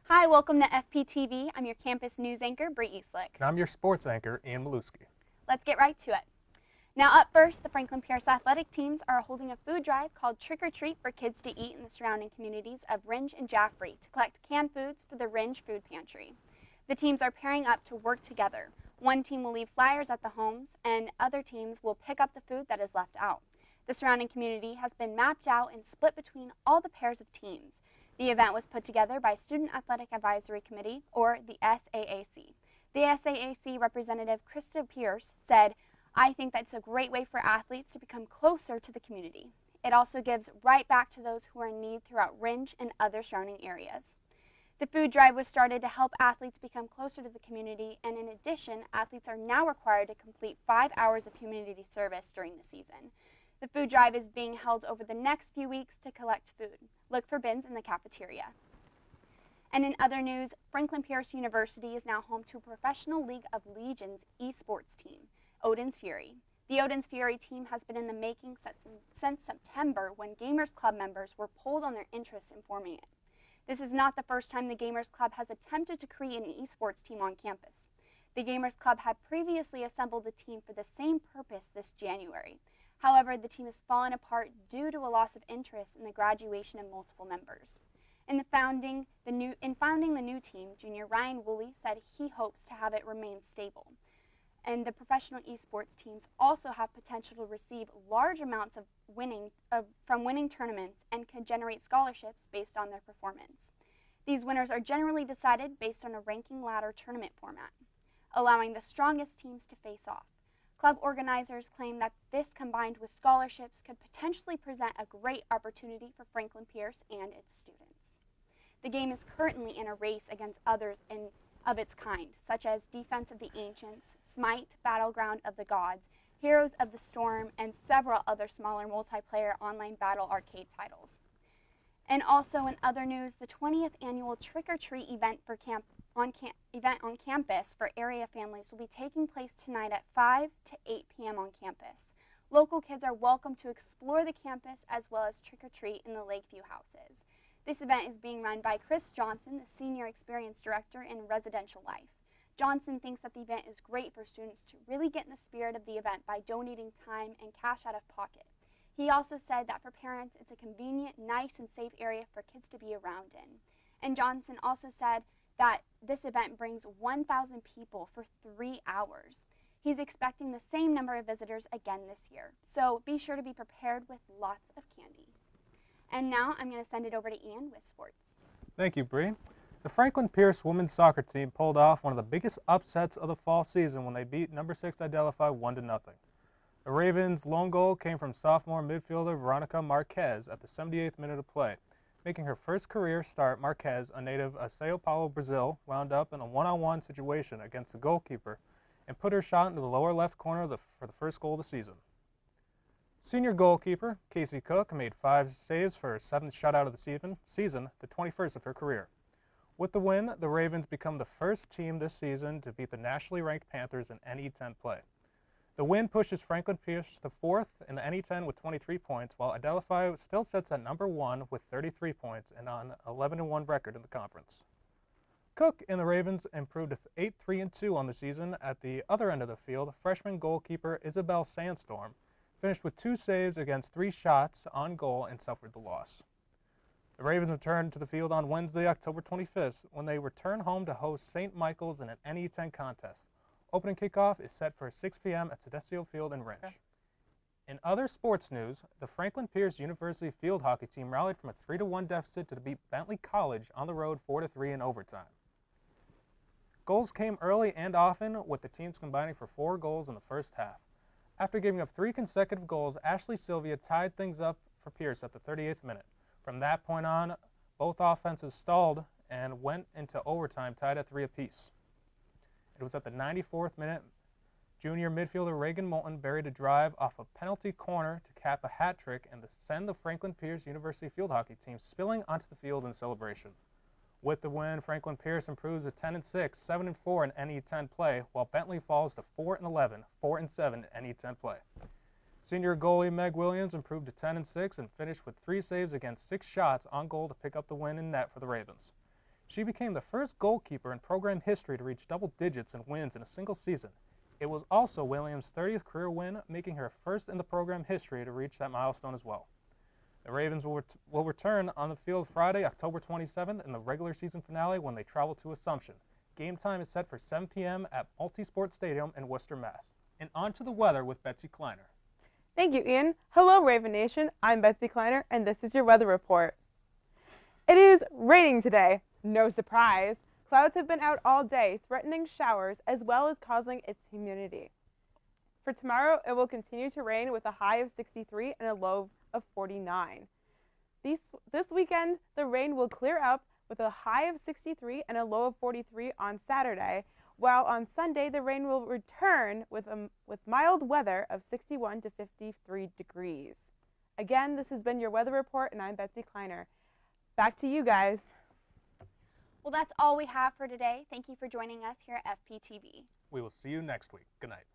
Hi, welcome to FPTV. I'm your campus news anchor, Bree Eastlick. And I'm your sports anchor, Ian Maluski. Let's get right to it. Now up first, the Franklin Pierce athletic teams are holding a food drive called Trick or Treat for kids to eat in the surrounding communities of Rindge and Jaffrey to collect canned foods for the Rindge Food Pantry. The teams are pairing up to work together. One team will leave flyers at the homes, and other teams will pick up the food that is left out. The surrounding community has been mapped out and split between all the pairs of teams. The event was put together by Student Athletic Advisory Committee, or the SAAC. The SAAC representative, Krista Pierce, said, "I think that's a great way for athletes to become closer to the community. It also gives right back to those who are in need throughout Rindge and other surrounding areas." The food drive was started to help athletes become closer to the community, and in addition, athletes are now required to complete 5 hours of community service during the season. The food drive is being held over the next few weeks to collect food. Look for bins in the cafeteria. And in other news, Franklin Pierce University is now home to a Professional League of Legions esports team, Odin's Fury. The Odin's Fury team has been in the making since September, when Gamers Club members were polled on their interest in forming it. This is not the first time the Gamers Club has attempted to create an esports team on campus. The Gamers Club had previously assembled a team for the same purpose this January. However, the team has fallen apart due to a loss of interest in the graduation of multiple members. In founding the new team, Junior Ryan Woolley said he hopes to have it remain stable. And the professional esports teams also have potential to receive large amounts of from winning tournaments and can generate scholarships based on their performance. These winners are generally decided based on a ranking ladder tournament format, allowing the strongest teams to face off. Club organizers claim that this, combined with scholarships, could potentially present a great opportunity for Franklin Pierce and its students. The game is currently in a race against others of its kind, such as Defense of the Ancients, Smite, Battleground of the Gods, Heroes of the Storm, and several other smaller multiplayer online battle arcade titles. And also in other news, the 20th annual Trick or Treat event on campus for area families will be taking place tonight at 5 to 8 p.m. on campus. Local kids are welcome to explore the campus as well as trick or treat in the Lakeview houses. This event is being run by Chris Johnson, the Senior Experience Director in Residential Life. Johnson thinks that the event is great for students to really get in the spirit of the event by donating time and cash out of pocket. He also said that for parents, it's a convenient, nice, and safe area for kids to be around in. And Johnson also said that this event brings 1,000 people for 3 hours. He's expecting the same number of visitors again this year, so be sure to be prepared with lots of candy. And now I'm going to send it over to Ian with sports. Thank you, Bree. The Franklin Pierce women's soccer team pulled off one of the biggest upsets of the fall season when they beat number 6 Idelphi 1-0. The Ravens' lone goal came from sophomore midfielder Veronica Marquez at the 78th minute of play. Making her first career start, Marquez, a native of Sao Paulo, Brazil, wound up in a one-on-one situation against the goalkeeper and put her shot into the lower left corner for the first goal of the season. Senior goalkeeper Casey Cook made 5 saves for her 7th shutout of the season, the 21st of her career. With the win, the Ravens become the first team this season to beat the nationally ranked Panthers in NE10 play. The win pushes Franklin Pierce to 4th in the NE10 with 23 points, while Adelphi still sits at number 1 with 33 points and on an 11-1 record in the conference. Cook and the Ravens improved to 8-3-2 on the season. At the other end of the field, freshman goalkeeper Isabel Sandstorm finished with 2 saves against 3 shots on goal and suffered the loss. The Ravens returned to the field on Wednesday, October 25th, when they return home to host St. Michael's in an NE10 contest. Opening kickoff is set for 6 p.m. at Tedesco Field in Rindge. In other sports news, the Franklin Pierce University field hockey team rallied from a 3-1 deficit to beat Bentley College on the road 4-3 in overtime. Goals came early and often, with the teams combining for 4 goals in the first half. After giving up 3 consecutive goals, Ashley Sylvia tied things up for Pierce at the 38th minute. From that point on, both offenses stalled and went into overtime tied at 3 apiece. It was at the 94th minute, junior midfielder Reagan Moulton buried a drive off a penalty corner to cap a hat trick and to send the Franklin Pierce University field hockey team spilling onto the field in celebration. With the win, Franklin Pierce improves to 10-6, 7-4 in NE10 play, while Bentley falls to 4-11, 4-7 in NE10 play. Senior goalie Meg Williams improved to 10-6 and finished with 3 saves against 6 shots on goal to pick up the win in net for the Ravens. She became the first goalkeeper in program history to reach double digits in wins in a single season. It was also Williams' 30th career win, making her first in the program history to reach that milestone as well. The Ravens will return on the field Friday, October 27th in the regular season finale when they travel to Assumption. Game time is set for 7 p.m. at Multisport Stadium in Worcester, Mass. And on to the weather with Betsy Kleiner. Thank you, Ian. Hello, Raven Nation. I'm Betsy Kleiner, and this is your weather report. It is raining today. No surprise. Clouds have been out all day, threatening showers as well as causing its humidity. For tomorrow, it will continue to rain with a high of 63 and a low of 49. This weekend, the rain will clear up with a high of 63 and a low of 43 on Saturday, while on Sunday, the rain will return with mild weather of 61 to 53 degrees. Again, this has been your weather report, and I'm Betsy Kleiner. Back to you guys. Well, that's all we have for today. Thank you for joining us here at FPTV. We will see you next week. Good night.